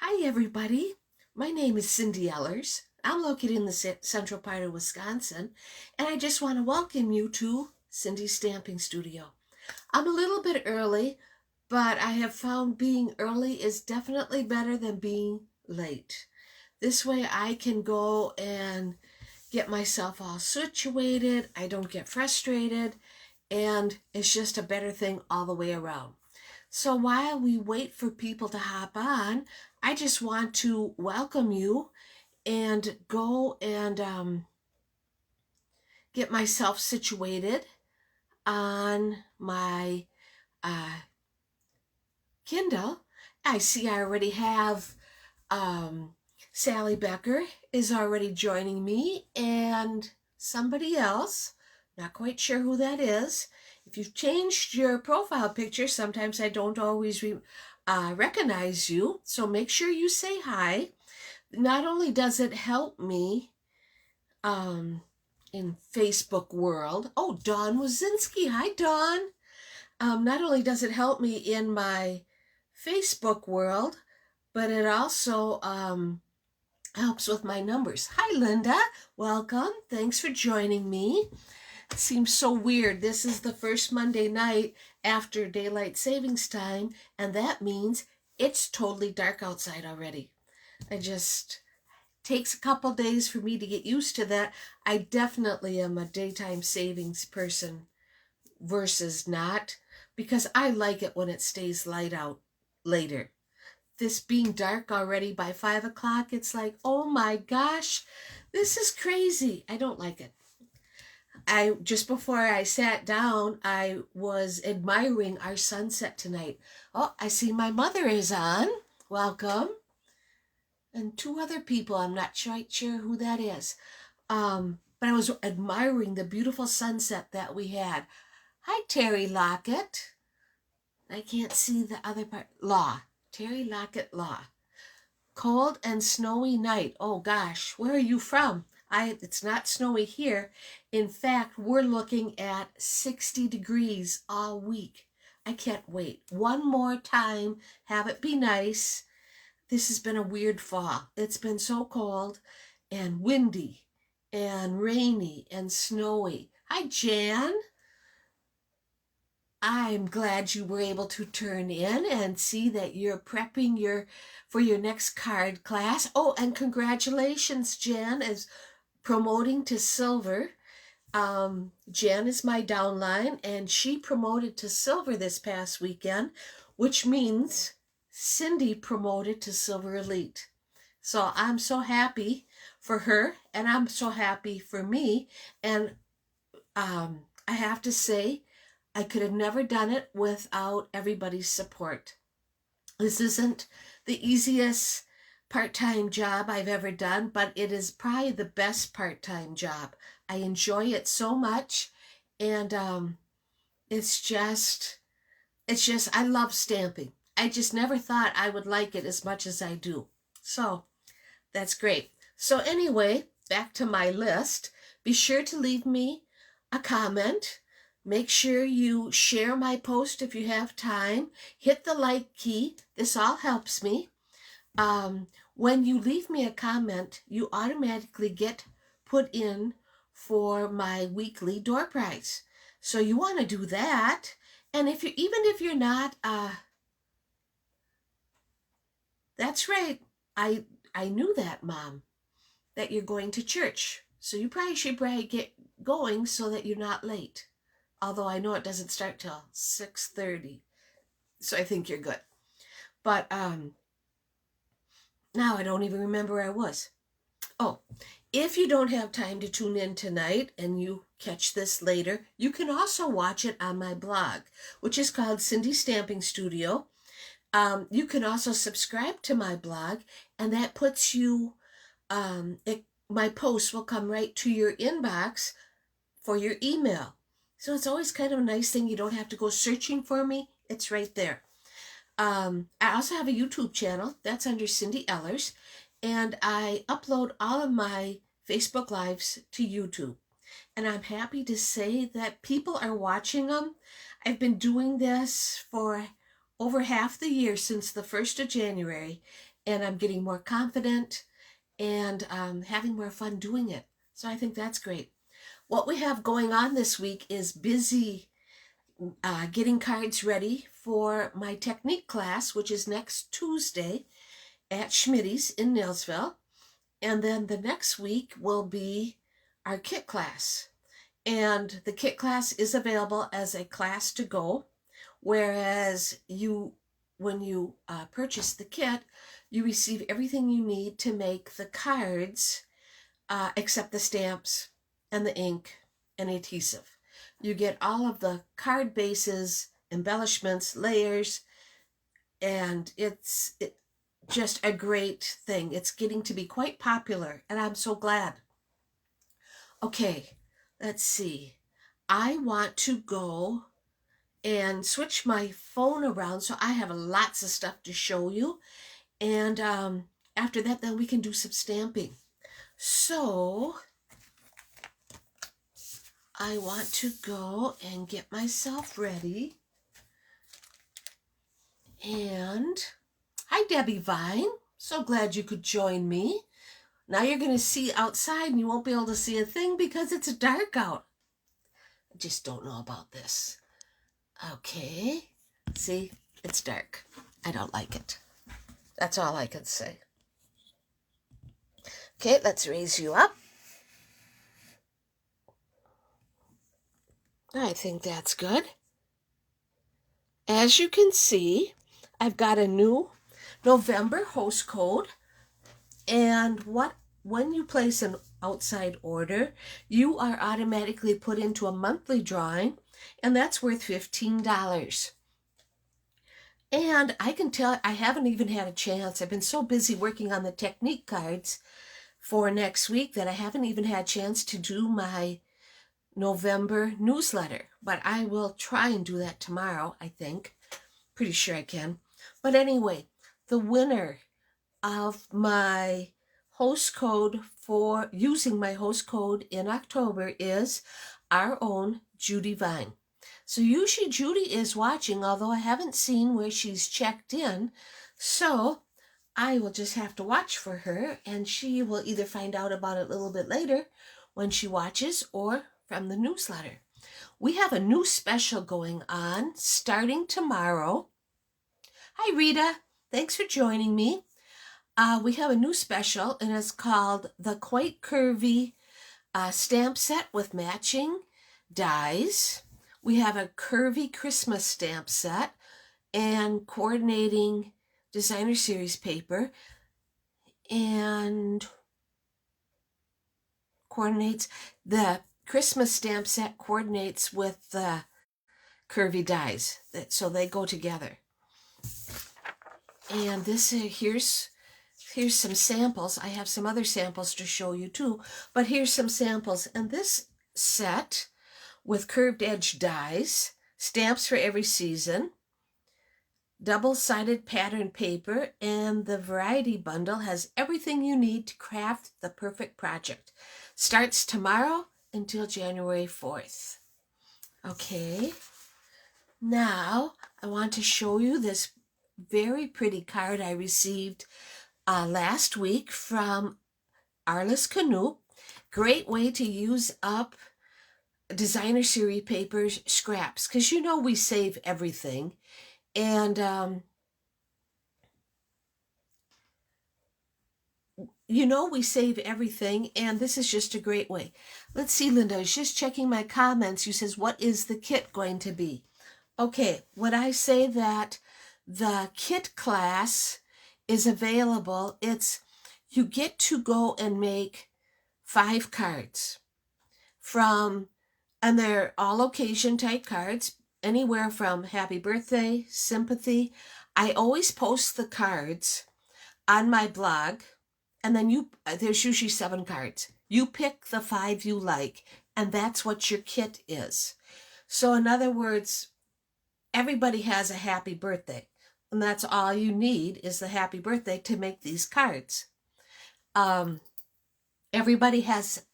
Hi, everybody. My name is Cindy Ellers. I'm located in the central part of Wisconsin, and I just want to welcome you to Cindy's Stamping Studio. I'm a little bit early, but I have found being early is definitely better than being late. This way I can go and get myself all situated. I don't get frustrated, and it's just a better thing all the way around. So while we wait for people to hop on, I just want to welcome you and go and get myself situated on my uh, Kindle. I see I already have Sally Becker is already joining me and somebody else. Not quite sure who that is. If you've changed your profile picture, sometimes I don't always recognize you. So make sure you say hi. Not only does it help me in Facebook world. Oh, Dawn Wazinski. Hi, Dawn. Not only does it help me in my Facebook world, but it also helps with my numbers. Hi, Linda. Welcome. Thanks for joining me. It seems so weird. This is the first Monday night after daylight savings time, and that means it's totally dark outside already. It just takes a couple days for me to get used to that. I definitely am a daytime savings person versus not, because I like it when it stays light out later. This being dark already by 5 o'clock, it's like, oh my gosh, this is crazy. I don't like it. Just before I sat down, I was admiring our sunset tonight. Oh, I see my mother is on. Welcome. And two other people, I'm not quite sure who that is. But I was admiring the beautiful sunset that we had. Hi, Terry Lockett. I can't see the other part. Law. Terry Lockett Law. Cold and snowy night. Oh gosh, where are you from? It's not snowy here. In fact, we're looking at 60 degrees all week. I can't wait. One more time, have it be nice. This has been a weird fall. It's been so cold and windy and rainy and snowy. Hi, Jan. I'm glad you were able to turn in and see that you're prepping for your next card class. Oh, and congratulations, Jan, is promoting to silver. Jan is my downline, and she promoted to silver this past weekend, which means Cindy promoted to Silver Elite. So I'm so happy for her, and I'm so happy for me. And I have to say, I could have never done it without everybody's support. This isn't the easiest part-time job I've ever done, but it is probably the best part-time job. I enjoy it so much, and it's just, I love stamping. I just never thought I would like it as much as I do. So that's great. So anyway, back to my list. Be sure to leave me a comment. Make sure you share my post if you have time. Hit the like key. This all helps me. When you leave me a comment, you automatically get put in for my weekly door prize. So you want to do that. And even if you're not, that's right. I knew that, Mom, that you're going to church. So you probably should get going so that you're not late. Although I know it doesn't start till 6:30. So I think you're good. But now I don't even remember where I was. Oh, if you don't have time to tune in tonight and you catch this later, you can also watch it on my blog, which is called Cindy Stamping Studio. You can also subscribe to my blog, and that puts you, my posts will come right to your inbox for your email. So it's always kind of a nice thing. You don't have to go searching for me. It's right there. I also have a YouTube channel. That's under Cindy Ellers. And I upload all of my Facebook Lives to YouTube. And I'm happy to say that people are watching them. I've been doing this for over half the year, since the 1st of January. and I'm getting more confident and having more fun doing it. So I think that's great. What we have going on this week is busy getting cards ready for my technique class, which is next Tuesday at Schmitty's in Nailsville. And then the next week will be our kit class. And the kit class is available as a class to go, whereas when you purchase the kit, you receive everything you need to make the cards, except the stamps and the ink and adhesive. You get all of the card bases, embellishments, layers, and it's just a great thing. It's getting to be quite popular, and I'm so glad. Okay, let's see. I want to go and switch my phone around so I have lots of stuff to show you. And after that, then we can do some stamping. So I want to go and get myself ready. And hi, Debbie Vine. So glad you could join me. Now you're going to see outside and you won't be able to see a thing because it's dark out. I just don't know about this. Okay. See, it's dark. I don't like it. That's all I can say. Okay, let's raise you up. I think that's good. As you can see, I've got a new November host code. And when you place an outside order, you are automatically put into a monthly drawing, and that's worth $15. And I can tell I haven't even had a chance. I've been so busy working on the technique cards for next week that I haven't even had a chance to do my November newsletter. But I will try and do that tomorrow, I think. Pretty sure I can. But anyway, the winner of my host code for using my host code in October is our own Judy Vine. So usually Judy is watching, although I haven't seen where she's checked in. So I will just have to watch for her, and she will either find out about it a little bit later when she watches or from the newsletter. We have a new special going on starting tomorrow. Hi, Rita. Thanks for joining me. We have a new special, and it's called the Quite Curvy stamp set with matching dies. We have a Curvy Christmas stamp set and coordinating designer series paper, and coordinates the Christmas stamp set coordinates with the Curvy dies, so they go together. And this here's some samples. I have some other samples to show you too, but here's some samples. And this set with curved edge dies, stamps for every season, double-sided pattern paper, and the variety bundle has everything you need to craft the perfect project. Starts tomorrow until January 4th. Okay, now I want to show you this very pretty card I received last week from Arliss Canoe. Great way to use up designer series papers scraps, because you know we save everything, and and this is just a great way. Let's see, Linda, I was just checking my comments. You says, what is the kit going to be? Okay, when I say that the kit class is available, you get to go and make 5 cards and they're all occasion type cards, anywhere from happy birthday, sympathy. I always post the cards on my blog, and then there's usually 7 cards. You pick the 5 you like, and that's what your kit is. So in other words, everybody has a happy birthday, and that's all you need is the happy birthday to make these cards. Everybody has,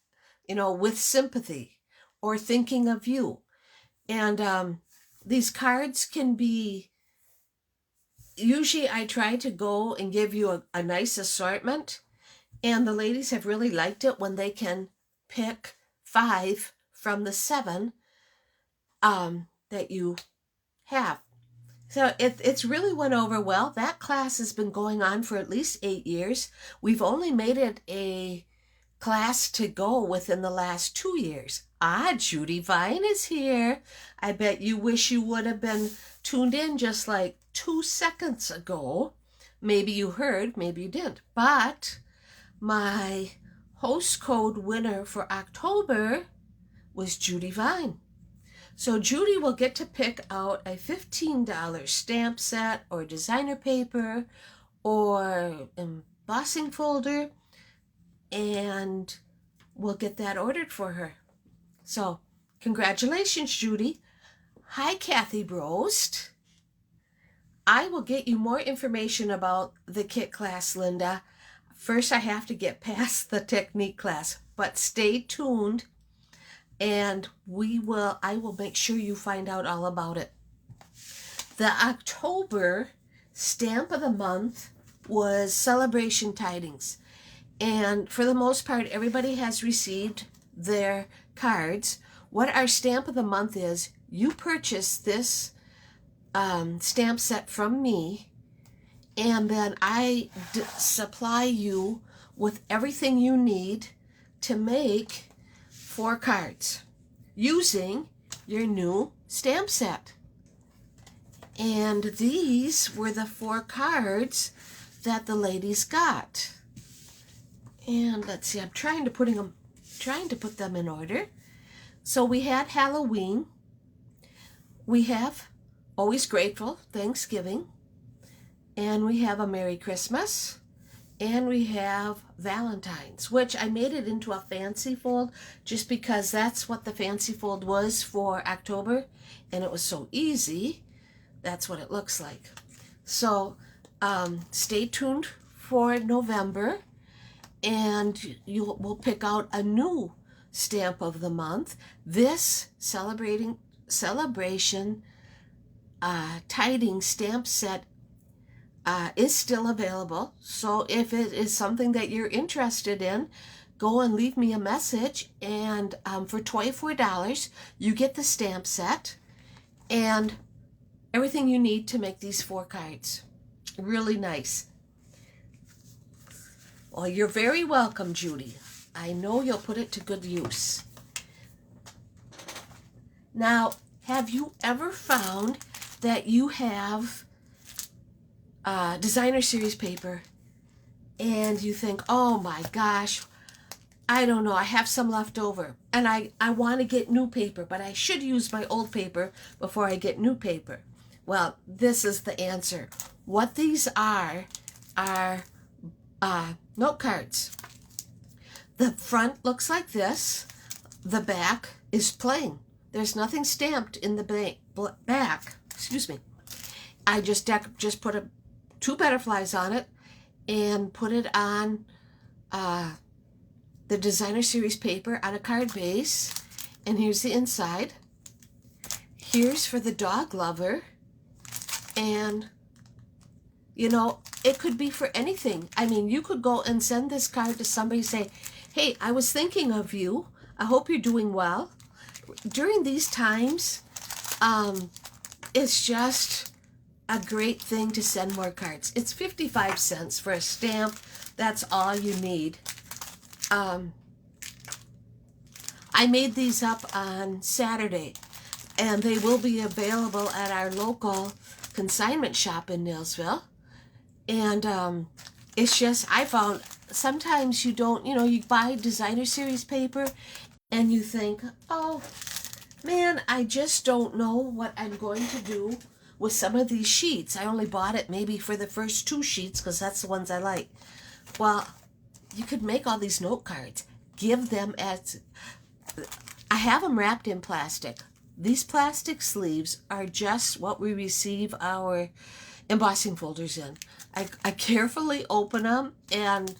with sympathy or thinking of you. And these cards can be usually I try to go and give you a nice assortment, and the ladies have really liked it when they can pick 5 from the 7 that you have. So it's really went over well. That class has been going on for at least 8 years. We've only made it a class to go within the last 2 years. Judy Vine is here. I bet you wish you would have been tuned in just like 2 seconds ago. Maybe you heard, maybe you didn't. But my host code winner for October was Judy Vine. So Judy will get to pick out a $15 stamp set or designer paper or embossing folder, and we'll get that ordered for her. So congratulations, Judy. Hi, Kathy Brost. I will get you more information about the kit class, Linda. First, I have to get past the technique class, but stay tuned, and I will make sure you find out all about it. The October stamp of the month was Celebration Tidings. And for the most part, everybody has received their cards. What our stamp of the month is, you purchase this stamp set from me, and then I supply you with everything you need to make 4 cards using your new stamp set. And these were the 4 cards that the ladies got. And let's see, I'm trying to put them in order. So we had Halloween. We have Always Grateful, Thanksgiving. And we have a Merry Christmas. And we have Valentine's, which I made it into a fancy fold just because that's what the fancy fold was for October. And it was so easy. That's what it looks like. So stay tuned for November, and we'll pick out a new stamp of the month. This celebration tiding stamp set is still available. So if it is something that you're interested in, go and leave me a message, and for $24 you get the stamp set and everything you need to make these 4 cards. Really nice. Well, you're very welcome, Judy. I know you'll put it to good use. Now, have you ever found that you have designer series paper and you think, oh my gosh, I don't know, I have some left over and I want to get new paper, but I should use my old paper before I get new paper? Well, this is the answer. What these are note cards. The front looks like this. The back is plain. There's nothing stamped in the back. Excuse me. I just put 2 butterflies on it and put it on the designer series paper on a card base. And here's the inside. Here's for the dog lover. And, you know, it could be for anything. I mean, you could go and send this card to somebody, say, hey, I was thinking of you. I hope you're doing well. During these times, it's just a great thing to send more cards. It's 55 cents for a stamp. That's all you need. I made these up on Saturday, and they will be available at our local consignment shop in Nailsville. And it's just, I found sometimes you don't, you buy designer series paper and you think, oh man, I just don't know what I'm going to do with some of these sheets. I only bought it maybe for the first 2 sheets because that's the ones I like. Well, you could make all these note cards. Give them I have them wrapped in plastic. These plastic sleeves are just what we receive our embossing folders in. I carefully open them, and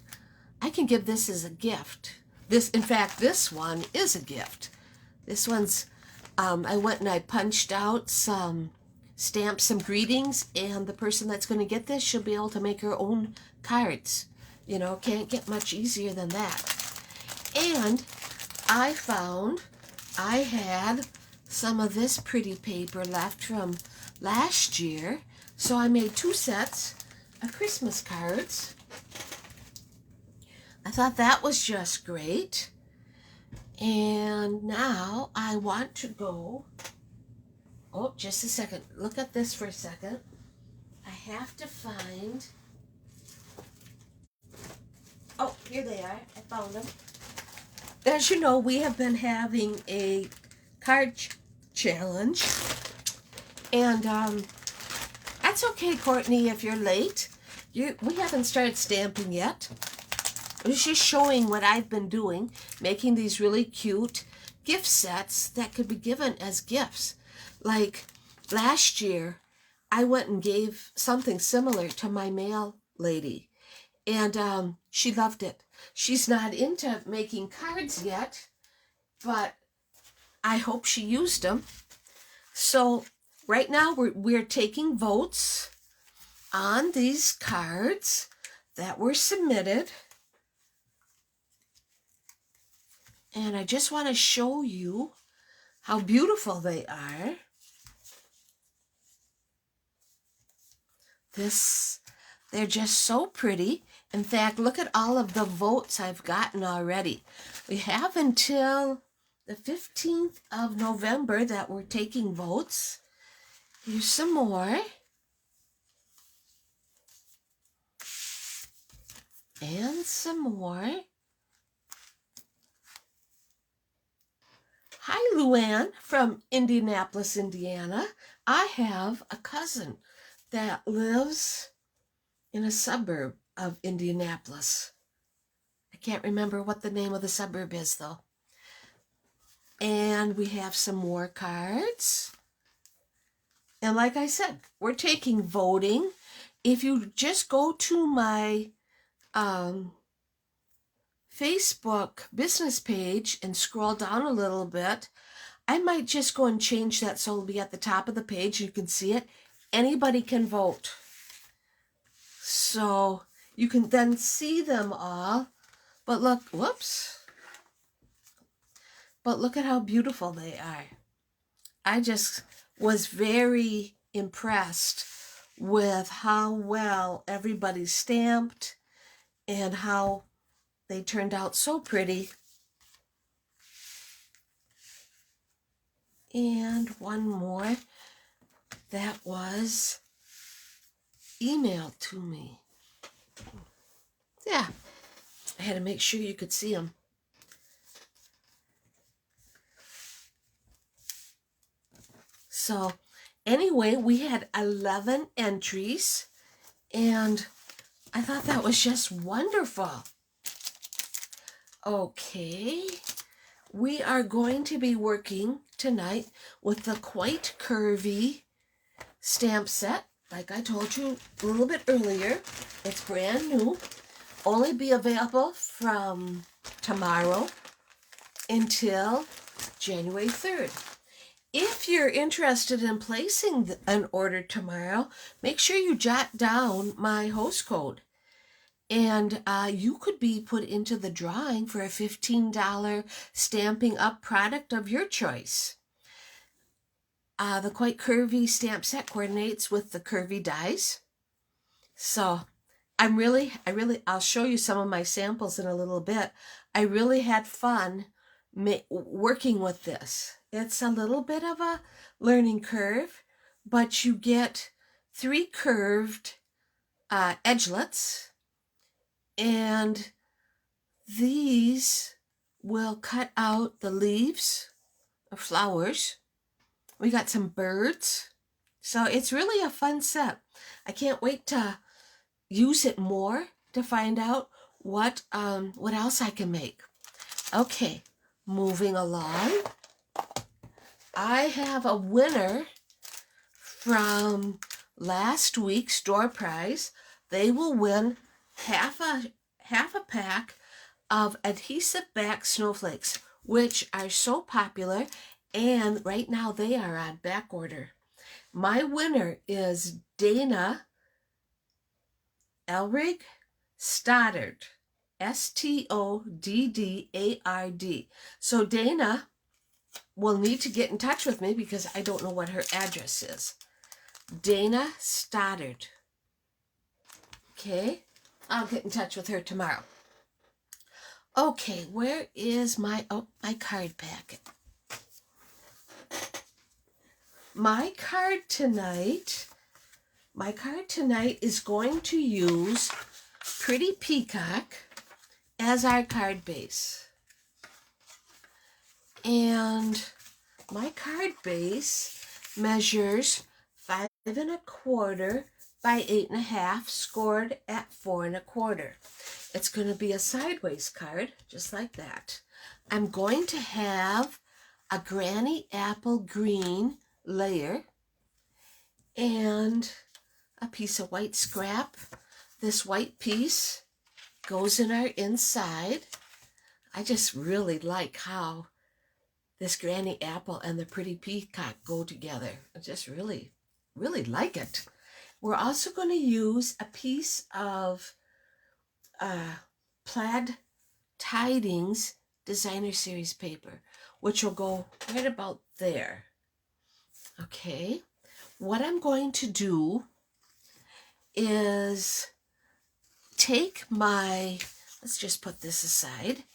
I can give this as a gift. In fact, this one is a gift. This one's, I went and I punched out some stamp some greetings, and the person that's going to get this, she'll be able to make her own cards. You know, can't get much easier than that. And I found I had some of this pretty paper left from last year, so I made 2 sets of Christmas cards. I thought that was just great. And now I want to go, oh, just a second, look at this for a second. I have to find, oh, here they are, I found them. As you know, we have been having a card challenge, and that's okay, Courtney, if you're late. We haven't started stamping yet. I was just showing what I've been doing, making these really cute gift sets that could be given as gifts. Like last year, I went and gave something similar to my mail lady, and she loved it. She's not into making cards yet, but I hope she used them. So right now we're taking votes on these cards that were submitted. And I just want to show you how beautiful they are. They're just so pretty. In fact, look at all of the votes I've gotten already. We have until the 15th of November that we're taking votes. Here's some more. And some more. Hi, Luann from Indianapolis, Indiana. I have a cousin that lives in a suburb of Indianapolis. I can't remember what the name of the suburb is, though. And we have some more cards. And like I said, we're taking voting. If you just go to my Facebook business page and scroll down a little bit, I might just go and change that so it'll be at the top of the page. You can see it. Anybody can vote. So you can then see them all. But look, whoops. But look at how beautiful they are. I just was very impressed with how well everybody stamped and how they turned out so pretty. And one more that was emailed to me. Yeah, I had to make sure you could see them. So anyway, we had 11 entries, and I thought that was just wonderful. Okay, we are going to be working tonight with the Quite Curvy stamp set. Like I told you a little bit earlier, it's brand new. Only be available from tomorrow until January 3rd. If you're interested in placing an order tomorrow, make sure you jot down my host code. And you could be put into the drawing for a $15 Stampin' Up product of your choice. The Quite Curvy stamp set coordinates with the Curvy dies. So I'll show you some of my samples in a little bit. I really had fun working with this. It's a little bit of a learning curve, but you get 3 curved edgelets. And these will cut out the leaves or flowers. We got some birds. So it's really a fun set. I can't wait to use it more to find out what else I can make. Okay, moving along. I have a winner from last week's door prize. They will win half a pack of adhesive back snowflakes, which are so popular, and right now they are on back order. My winner is Dana Elrig Stoddard. Stoddard. So Dana will need to get in touch with me because I don't know what her address is. Dana Stoddard. Okay, I'll get in touch with her tomorrow. Okay, where is my card packet? My card tonight is going to use Pretty Peacock as our card base. And my card base measures 5 1/4 by 8 1/2, scored at 4 1/4. It's going to be a sideways card, just like that. I'm going to have a Granny Apple green layer and a piece of white scrap. This white piece goes in our inside. I just really like how this Granny Apple and the Pretty Peacock go together. I just really, really like it. We're also going to use a piece of Plaid Tidings Designer Series paper, which will go right about there. Okay, what I'm going to do is take my, let's just put this aside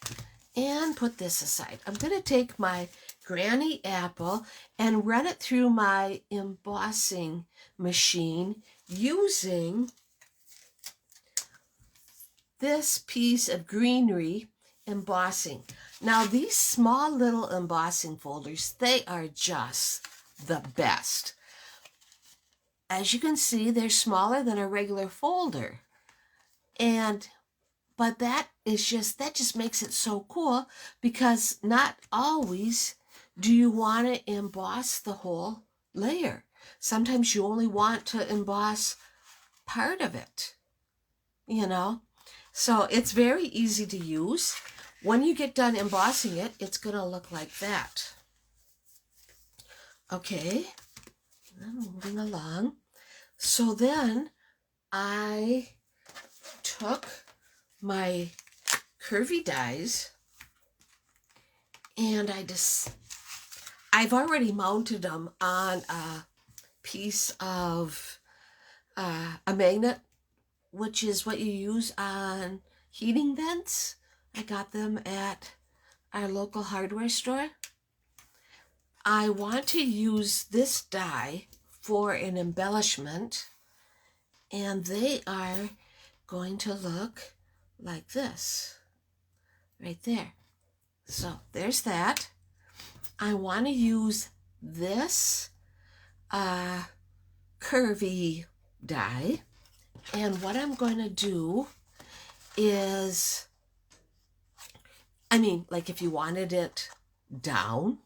and put this aside. I'm going to take my Granny Apple and run it through my embossing machine using this piece of greenery embossing. Now these small little embossing folders, they are just the best. As you can see, they're smaller than a regular folder. But that just makes it so cool, because not always do you want to emboss the whole layer. Sometimes you only want to emboss part of it, you know. So it's very easy to use. When you get done embossing it, it's going to look like that. Okay, I'm moving along. So then I took my Curvy dies and I've already mounted them on a piece of a magnet, which is what you use on heating vents. I got them at our local hardware store. I want to use this die for an embellishment, and they are going to look like this right there. So there's that. I want to use this Curvy die, and what I'm going to do is, like if you wanted it down,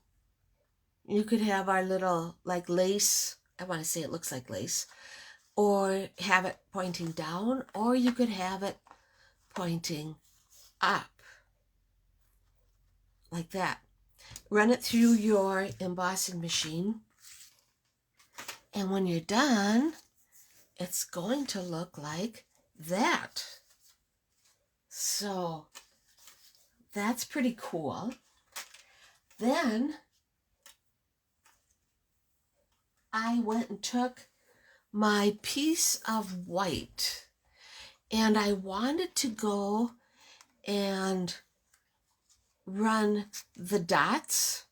you could have our little like lace, I want to say it looks like lace, or have it pointing down, or you could have it pointing up like that. Run it through your embossing machine, and when you're done, it's going to look like that. So that's pretty cool. Then I went and took my piece of white, and I wanted to go and run the dots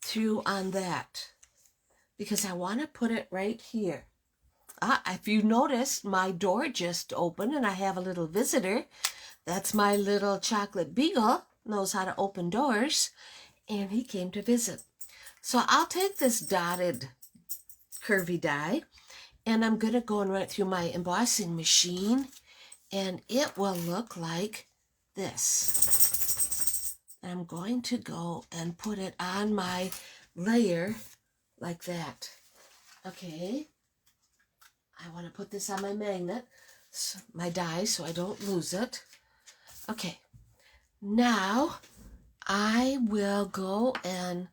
through on that, because I want to put it right here. If you noticed, my door just opened and I have a little visitor. That's my little chocolate beagle, knows how to open doors, and he came to visit. So I'll take this dotted Curvy die, and I'm going to go and run it through my embossing machine, and it will look like this. I'm going to go and put it on my layer like that. Okay, I want to put this on my magnet, my die, so I don't lose it. Okay, now I will go and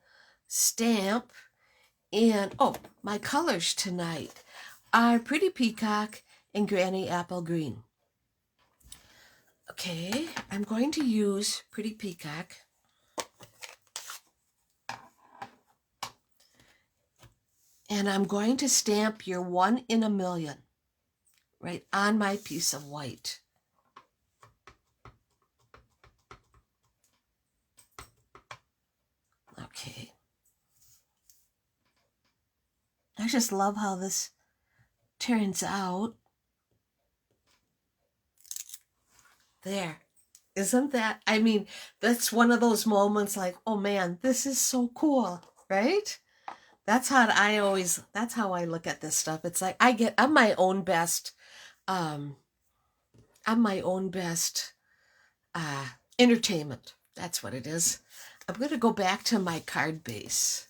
stamp And, oh, my colors tonight are Pretty Peacock and Granny Apple Green. Okay, I'm going to use Pretty Peacock. And I'm going to stamp your 1 in a million right on my piece of white. Okay. I just love how this turns out. There. Isn't that, I mean, that's one of those moments like, oh man, this is so cool, right? That's how I look at this stuff. It's like I'm my own best, um, uh, entertainment. That's what it is. I'm going to go back to my card base,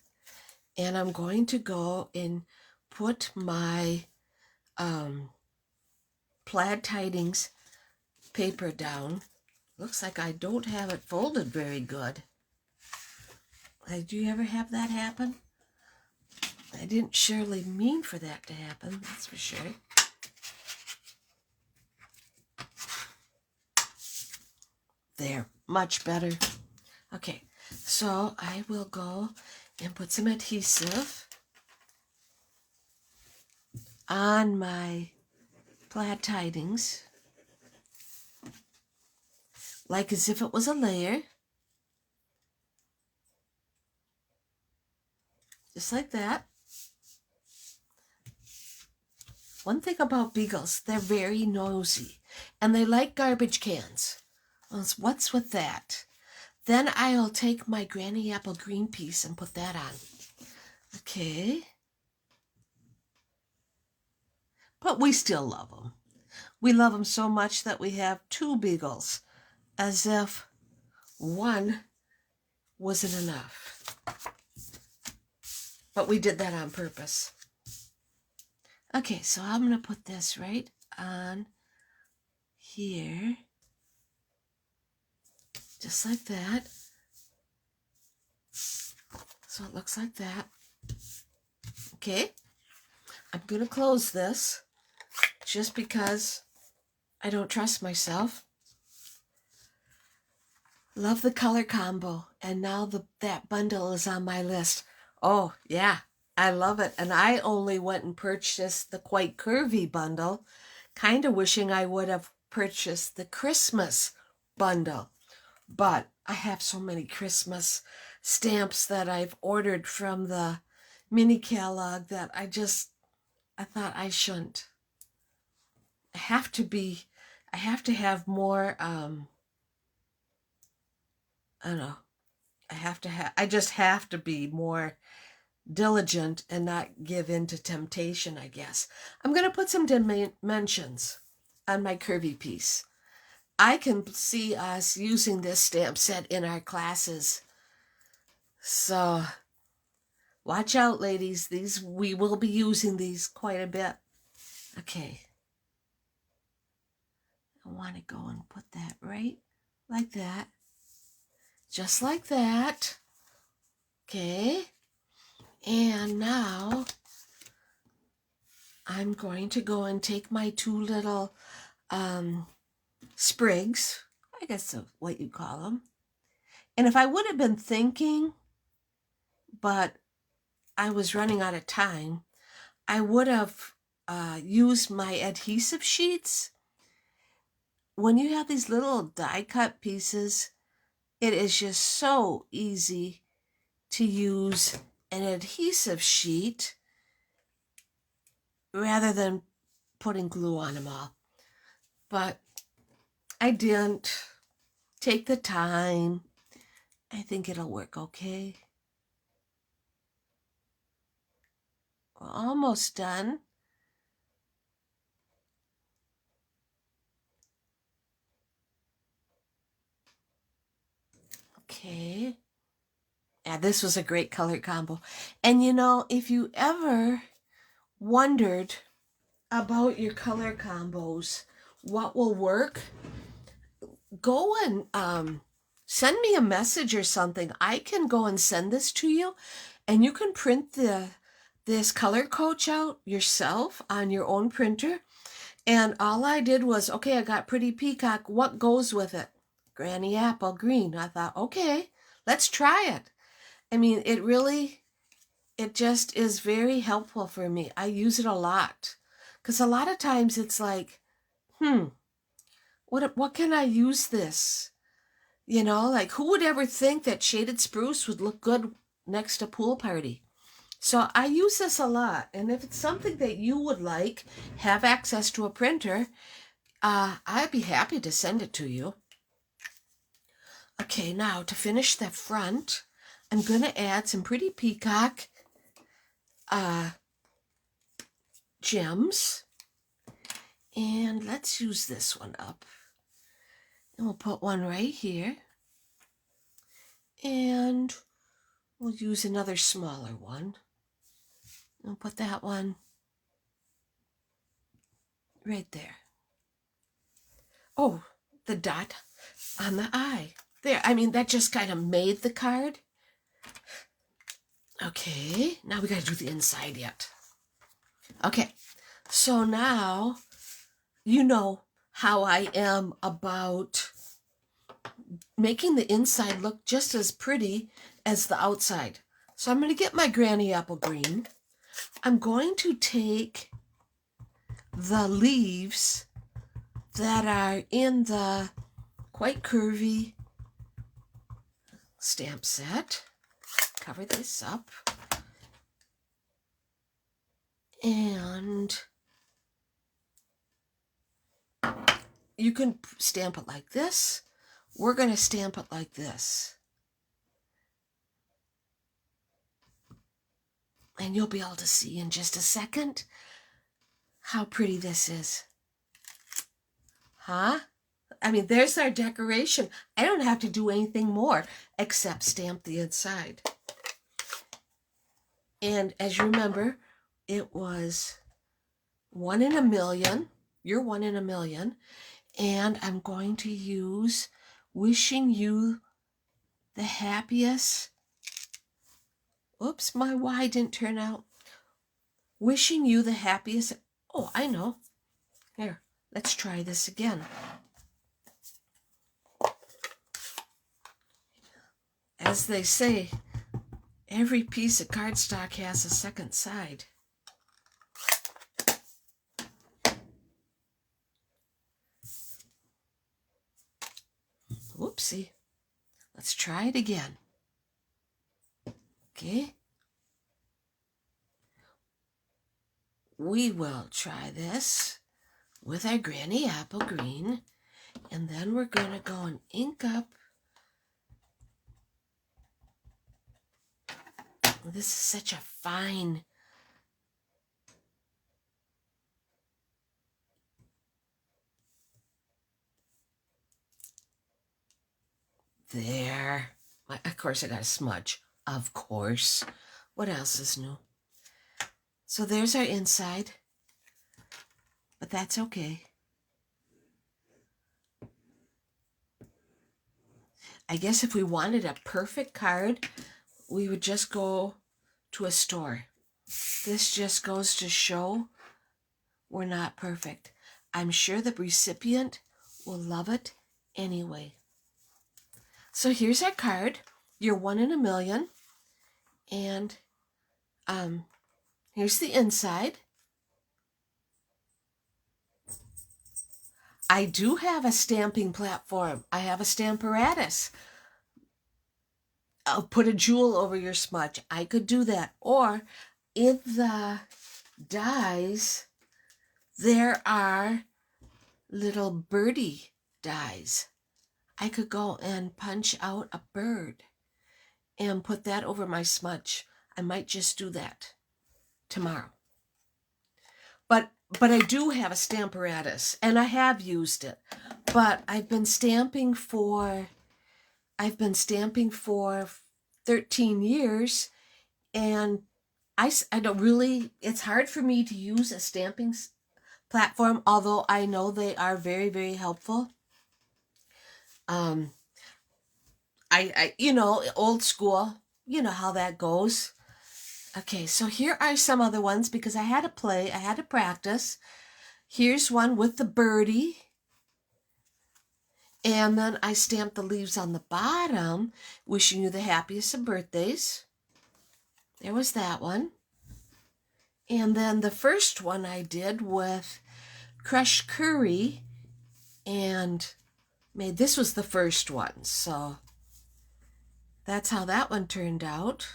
and I'm going to go and put my plaid tidings paper down. Looks like I don't have it folded very good. Do you ever have that happen? I didn't surely mean for that to happen, that's for sure. There, much better. Okay, so I will go and put some adhesive on my plaid tidings, like as if it was a layer. Just like that. One thing about beagles, they're very nosy, and they like garbage cans. What's with that? Then I'll take my Granny Apple Green piece and put that on. Okay. But we still love them. We love them so much that we have 2 beagles, as if one wasn't enough. But we did that on purpose. Okay, so I'm going to put this right on here. Just like that. So it looks like that. Okay. I'm going to close this just because I don't trust myself. Love the color combo. And now that bundle is on my list. Oh, yeah. I love it. And I only went and purchased the Quite Curvy bundle. Kind of wishing I would have purchased the Christmas bundle. But I have so many Christmas stamps that I've ordered from the mini catalog that I thought I shouldn't. I have to have more, I don't know. I just have to be more diligent and not give in to temptation, I guess. I'm going to put some dimensions on my curvy piece. I can see us using this stamp set in our classes. So watch out, ladies. We will be using these quite a bit. Okay. I want to go and put that right like that. Just like that. Okay. And now I'm going to go and take my 2 little sprigs, I guess that's what you call them. And if I would have been thinking, but I was running out of time, I would have used my adhesive sheets. When you have these little die cut pieces, it is just so easy to use an adhesive sheet rather than putting glue on them all. But I didn't take the time. I think it'll work okay. We're almost done. Okay. Yeah, this was a great color combo. And you know, if you ever wondered about your color combos, what will work, go and send me a message or something. I can go and send this to you, and you can print this color coach out yourself on your own printer. And all I did was, okay, I got Pretty Peacock. What goes with it? Granny Apple Green. I thought, okay, let's try it. I mean, it just is very helpful for me. I use it a lot. Because a lot of times it's like, what can I use this? You know, like who would ever think that shaded spruce would look good next to pool party? So I use this a lot. And if it's something that you would like, have access to a printer, I'd be happy to send it to you. Okay, now to finish the front, I'm going to add some Pretty Peacock gems. And let's use this one up. And we'll put one right here. And we'll use another smaller one. We'll put that one right there. Oh, the dot on the eye. There, I mean, that just kind of made the card. Okay, now we got to do the inside yet. Okay, so now you know how I am about making the inside look just as pretty as the outside. So I'm going to get my Granny Apple Green. I'm going to take the leaves that are in the Quite Curvy stamp set. Cover this up. And you can stamp it like this. We're going to stamp it like this. And you'll be able to see in just a second how pretty this is. Huh? I mean, there's our decoration. I don't have to do anything more except stamp the inside. And as you remember, it was 1 in a million. You're 1 in a million. And I'm going to use Wishing You the Happiest. Oops, my Y didn't turn out. Wishing You the Happiest. Oh, I know. Here, let's try this again. As they say, every piece of cardstock has a second side. Whoopsie. Let's try it again. Okay. We will try this with our Granny Apple Green, and then we're going to go and ink up. This is such a fine there. Of course I got a smudge. Of course. What else is new? So there's our inside. But that's okay. I guess if we wanted a perfect card, we would just go to a store. This just goes to show we're not perfect. I'm sure the recipient will love it anyway. So here's our card. You're 1 in a million. And here's the inside. I do have a stamping platform. I have a Stamparatus. I'll put a jewel over your smudge. I could do that. Or in the dies, there are little birdie dies. I could go and punch out a bird and put that over my smudge. I might just do that tomorrow. But I do have a Stamparatus, and I have used it. But I've been stamping for 13 years, and I don't really, it's hard for me to use a stamping platform, although I know they are very, very helpful. I you know, old school, you know how that goes. Okay, so here are some other ones because I had to play, I had to practice. Here's one with the birdie. And then I stamped the leaves on the bottom, wishing you the happiest of birthdays. There was that one. And then the first one I did with crushed curry and made, this was the first one. So that's how that one turned out.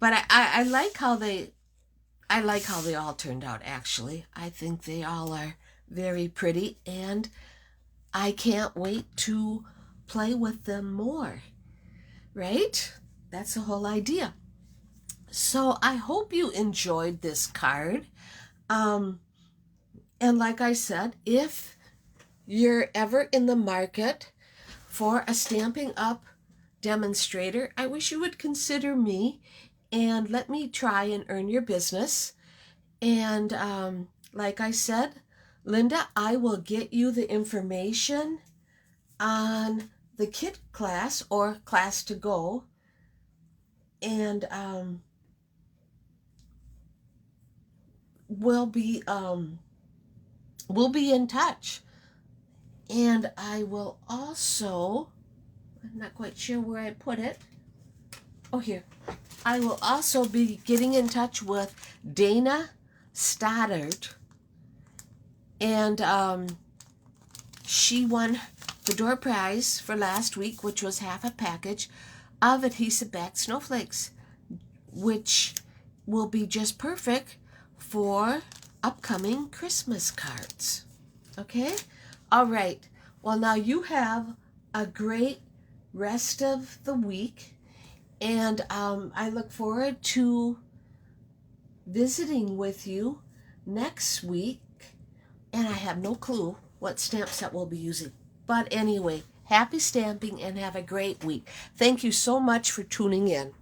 But I like how they all turned out, actually. I think they all are very pretty, and I can't wait to play with them more, right? That's the whole idea. So I hope you enjoyed this card. And like I said, if you're ever in the market for a Stampin' Up! Demonstrator, I wish you would consider me and let me try and earn your business. And like I said, Linda, I will get you the information on the kit class or class to go. And we'll be in touch. And I will also, I'm not quite sure where I put it. Oh, here. I will also be getting in touch with Dana Stoddard, and she won the door prize for last week, which was half a package of adhesive backed snowflakes, which will be just perfect for upcoming Christmas cards. Okay? All right. Well, now you have a great rest of the week, and I look forward to visiting with you next week, and I have no clue what stamp set we'll be using. But anyway, happy stamping and have a great week. Thank you so much for tuning in.